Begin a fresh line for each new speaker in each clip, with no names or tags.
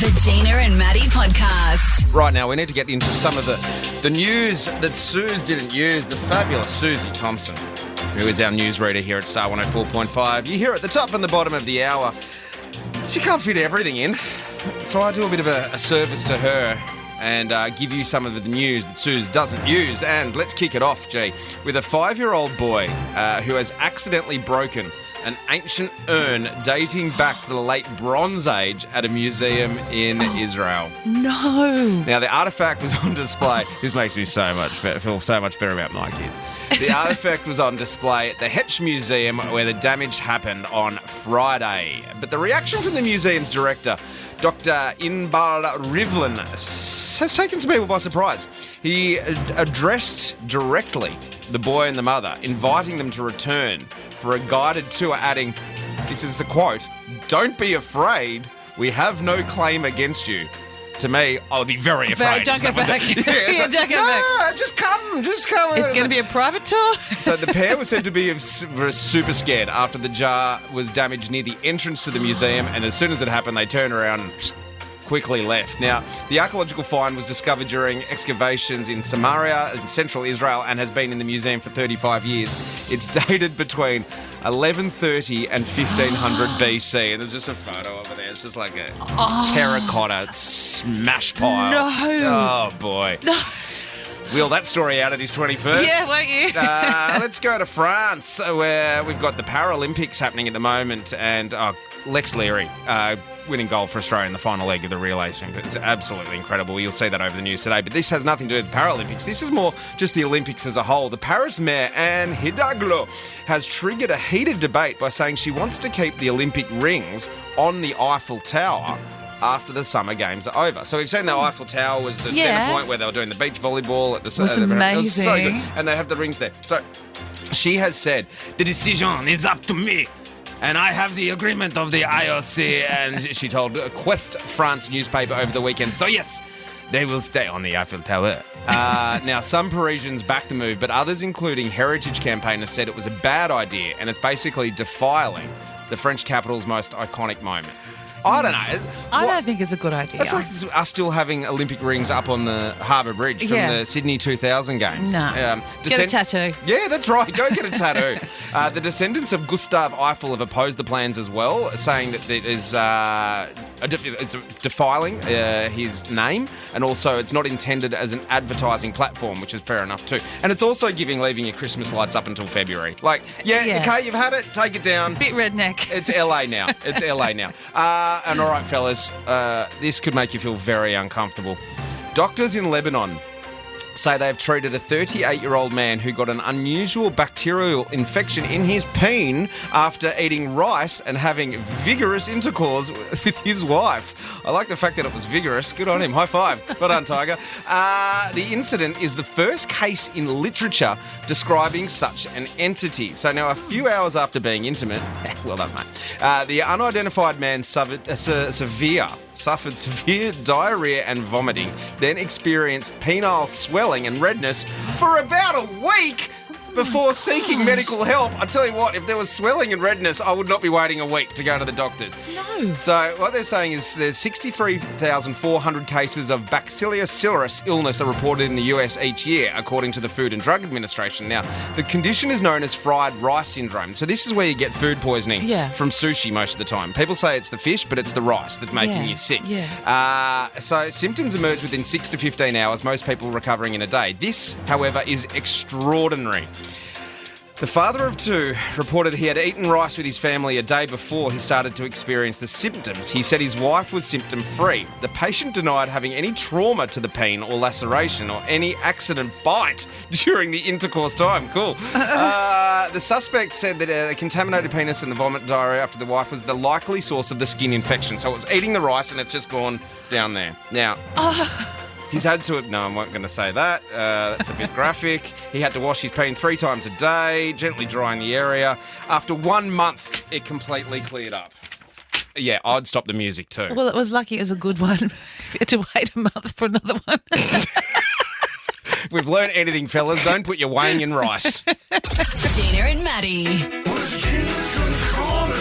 The Gina and Matty podcast.
Right now, we need to get into some of the news that Suze didn't use. The fabulous Susie Thompson, who is our newsreader here at Star 104.5. You hear at the top and the bottom of the hour. She can't fit everything in, so I do a bit of a service to her and give you some of the news that Suze doesn't use. And let's kick it off, G, with a 5-year-old boy who has accidentally broken an ancient urn dating back to the late Bronze Age at a museum in Israel.
No.
Now, the artefact was on display. This makes me feel so much better about my kids. The artefact was on display at the Hetch Museum where the damage happened on Friday. But the reaction from the museum's director, Dr. Inbal Rivlin, has taken some people by surprise. He addressed directly the boy and the mother, inviting them to return for a guided tour, adding, this is a quote, "Don't be afraid, we have no claim against you." To me, I would be very afraid.
Don't go back.
Don't
go back.
Just come.
It's going to be a private tour.
So the pair were said to be super scared after the jar was damaged near the entrance to the museum, and as soon as it happened, they turned around and quickly left. Now, the archaeological find was discovered during excavations in Samaria in central Israel and has been in the museum for 35 years. It's dated between 1130 and 1500 BC, and there's just a photo over there. It's just like a terracotta smash pile.
No.
Oh, boy.
No.
Wheel that story out at his 21st.
Yeah, won't you?
Let's go to France, where we've got the Paralympics happening at the moment, and Lex Leary winning gold for Australia in the final leg of the relay swim. It's absolutely incredible. You'll see that over the news today. But this has nothing to do with the Paralympics. This is more just the Olympics as a whole. The Paris mayor, Anne Hidalgo, has triggered a heated debate by saying she wants to keep the Olympic rings on the Eiffel Tower after the summer games are over. So we've seen the Eiffel Tower was the centre point where they were doing the beach volleyball at the
was amazing.
It was so good. And they have the rings there. So she has said, the decision is up to me. And I have the agreement of the IOC. And she told Quest France newspaper over the weekend. So yes, they will stay on the Eiffel Tower. Now, some Parisians backed the move, but others, including heritage campaigners, said it was a bad idea and it's basically defiling the French capital's most iconic moment. I don't know.
I don't think it's a good idea.
It's like us still having Olympic rings up on the Harbour Bridge from the Sydney 2000 games.
No. Get a tattoo.
Yeah, that's right. Go get a tattoo. The descendants of Gustave Eiffel have opposed the plans as well, saying that it is it's defiling his name, and also it's not intended as an advertising platform, which is fair enough too. And it's also leaving your Christmas lights up until February. Like, okay, you've had it, take it down.
It's a bit redneck.
It's LA now. It's LA now. And all right, fellas, this could make you feel very uncomfortable. Doctors in Lebanon say they have treated a 38-year-old man who got an unusual bacterial infection in his peen after eating rice and having vigorous intercourse with his wife. I like the fact that it was vigorous. Good on him. High five. Well done, Tiger. The incident is the first case in literature describing such an entity. So now, a few hours after being intimate, well done, mate, the unidentified man suffered severe diarrhea and vomiting, then experienced penile swelling and redness for about a week before seeking medical help. I tell you what, if there was swelling and redness, I would not be waiting a week to go to the doctors.
No.
So what they're saying is there's 63,400 cases of Bacillus cereus illness are reported in the US each year, according to the Food and Drug Administration. Now, the condition is known as fried rice syndrome. So this is where you get food poisoning from sushi most of the time. People say it's the fish, but it's the rice that's making you sick. So symptoms emerge within 6 to 15 hours, most people recovering in a day. This, however, is extraordinary. The father of two reported he had eaten rice with his family a day before he started to experience the symptoms. He said his wife was symptom-free. The patient denied having any trauma to the peen or laceration or any accident bite during the intercourse time. Cool. The suspect said that a contaminated penis and the vomit diarrhea after the wife was the likely source of the skin infection. So it was eating the rice and it's just gone down there. Now... He's had to... No, I'm not going to say that. That's a bit graphic. He had to wash his peen 3 times a day, gently drying the area. After 1 month, it completely cleared up. Yeah, I'd stop the music too.
Well, it was lucky it was a good one. You had to wait a month for another one.
If we've learned anything, fellas, don't put your weighing in rice.
Gina and Matty.
What's Gina's corner?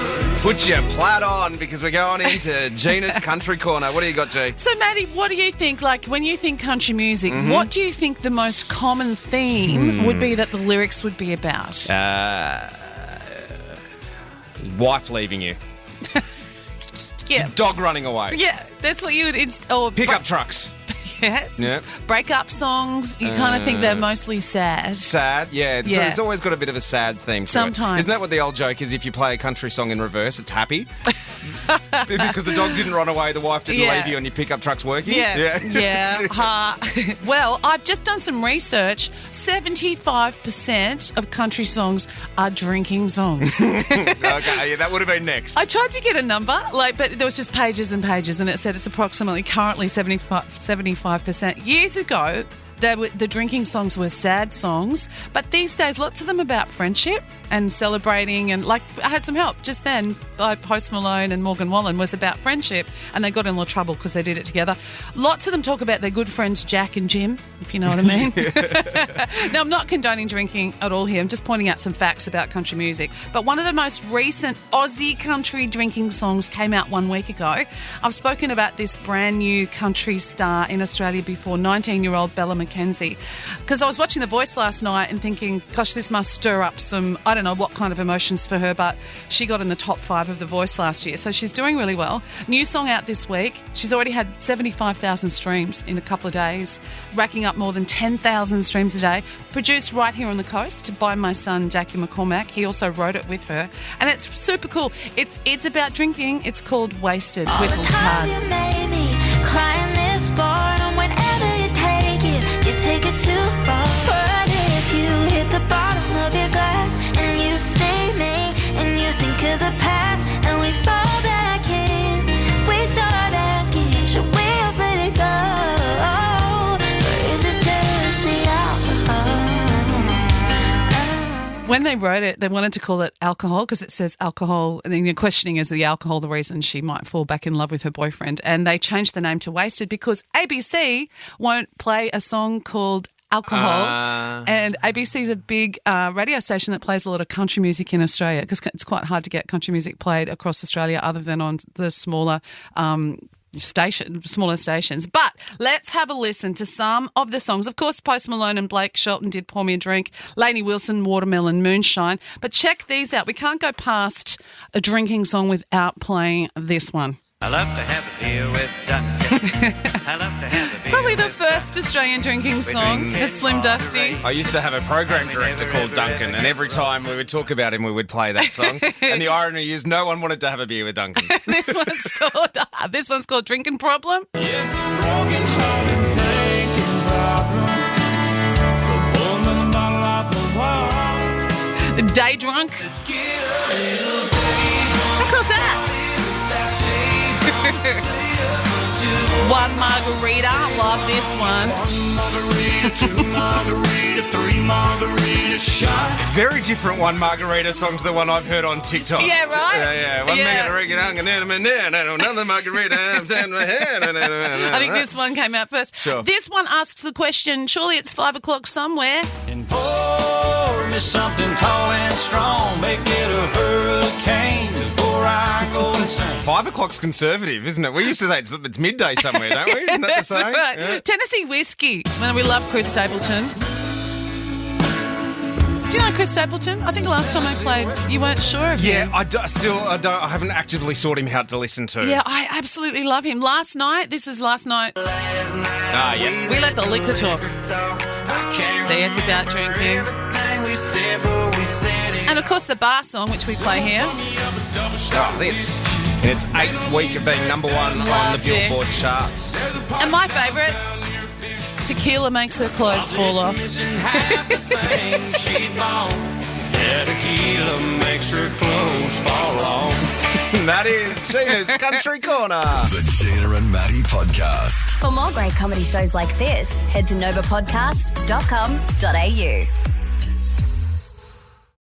Put your plaid on because we're going into Gina's Country Corner. What do you got, G?
So, Matty, what do you think? Like, when you think country music, what do you think the most common theme would be that the lyrics would be about?
Wife leaving you.
Yeah.
Dog running away.
Yeah, that's what you would...
Pickup trucks.
Yes.
Yep.
Break-up songs, you kind of think they're mostly sad.
Sad, yeah. So it's always got a bit of a sad theme to
Sometimes.
it. Isn't that what the old joke is? If you play a country song in reverse, it's happy? Because the dog didn't run away, the wife didn't leave you, and your pickup truck's working?
Yeah. Well, I've just done some research. 75% of country songs are drinking songs.
Okay, yeah, that would have been next.
I tried to get a number, but there was just pages and pages, and it said it's approximately currently 75%. Years ago, the drinking songs were sad songs, but these days, lots of them about friendship and celebrating. And I had some help just then by Post Malone and Morgan Wallen was about friendship, and they got in a little trouble because they did it together. Lots of them talk about their good friends Jack and Jim, if you know what I mean. Now, I'm not condoning drinking at all here. I'm just pointing out some facts about country music. But one of the most recent Aussie country drinking songs came out 1 week ago. I've spoken about this brand new country star in Australia before, 19-year-old Bella McKenzie, because I was watching The Voice last night and thinking, gosh, this must stir up some, I don't know what kind of emotions for her, but she got in the top 5 of The Voice last year, so she's doing really well. New song out this week. She's already had 75,000 streams in a couple of days, racking up more than 10,000 streams a day. Produced right here on the coast by my son Jackie McCormack. He also wrote it with her, and it's super cool. It's about drinking. It's called Wasted with
All the times you made me cry in this bar, and whenever you take it too far. But if you hit the bottom of your glass and you see me and you think of the past and we fall back in, we start asking, should we have let it go? Or is it just the alcohol?
When they wrote it, they wanted to call it Alcohol because it says alcohol, and then you're questioning, is the alcohol the reason she might fall back in love with her boyfriend? And they changed the name to Wasted because ABC won't play a song called Alcohol. And ABC is a big radio station that plays a lot of country music in Australia because it's quite hard to get country music played across Australia other than on the smaller stations. But let's have a listen to some of the songs. Of course, Post Malone and Blake Shelton did Pour Me a Drink, Lainey Wilson, Watermelon Moonshine. But check these out. We can't go past a drinking song without playing this one.
I love to have a beer with Duncan. I love to have a beer.
Probably the first Australian drinking song, the Slim Dusty.
I used to have a program director called Duncan, and every time we would talk about him, we would play that song. And the irony is no one wanted to have a beer with Duncan.
This one's called Drinking Problem.
It's a broken hearted thinking problem. So pull another bottle off the wall.
Day Drunk.
Let's get a little day drunk.
How cool's that? One margarita. Love this one.
One margarita, two margarita, three margarita shot.
Very different one margarita song to the one I've heard on TikTok.
Yeah, right?
Yeah. One margarita, another margarita.
I think this one came out first.
Sure.
This one asks the question, surely it's 5 o'clock somewhere.
And pour me something tall and strong. Make it a hurricane before I go insane.
5 o'clock's conservative, isn't it? We used to say it's midday somewhere, don't we? Isn't that
That's
the same?
right.
Yeah.
Tennessee Whiskey. Well, we love Chris Stapleton. Do you know Chris Stapleton? I think last time I played, you weren't sure of him.
Yeah, I haven't actively sought him out to listen to.
Yeah, I absolutely love him. Last night.
Ah, yeah.
We let the liquor talk. See, it's about drinking. And of course the bar song, which we play here.
Oh, I think it's in its 8th week of being #1 on the Billboard charts.
And my favourite, Tequila Makes Her Clothes Fall Off.
Tequila makes her clothes fall off.
And that is Gina's Country Corner.
The Gina and Matty Podcast.
For more great comedy shows like this, head to novapodcast.com.au.